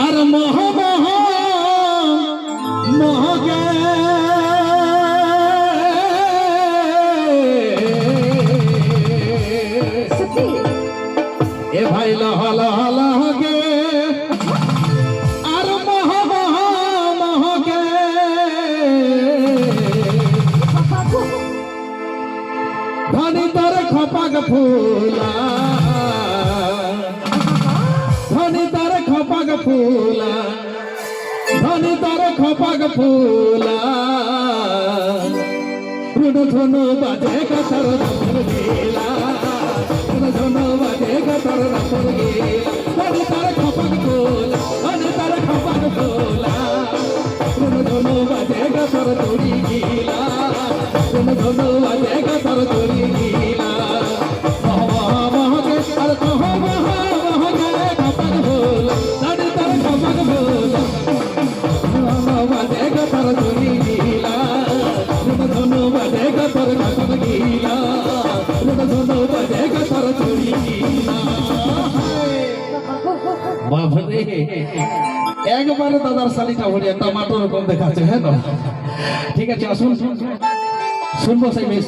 আর মহ মহ মহগে এ ভাই লহ লহ লহগে আর মহ মহ মহগে ধনী তোর খপাগ ফুলা ধনী তোর খপাগ ফুলা ধনী তোর খপাগ ফুলা রুনু ধনু বাজে কাতর রামর গেলা রুনু ধনু বাজে কাতর রামর গেলা ধনী তোর খপাগ ফুলা ধনী তোর খপাগ ফুলা রুনু ধনু বাজে কাতর তোড়ি গেলা রুনু ধনু বাজে কাতর তোড়ি গেলা একবারে দাদার শালিটা ভরিয়া টমাটোর কম দেখাচ্ছে হ্যাঁ তো ঠিক আছে আসুন শুনবো সেই বেশ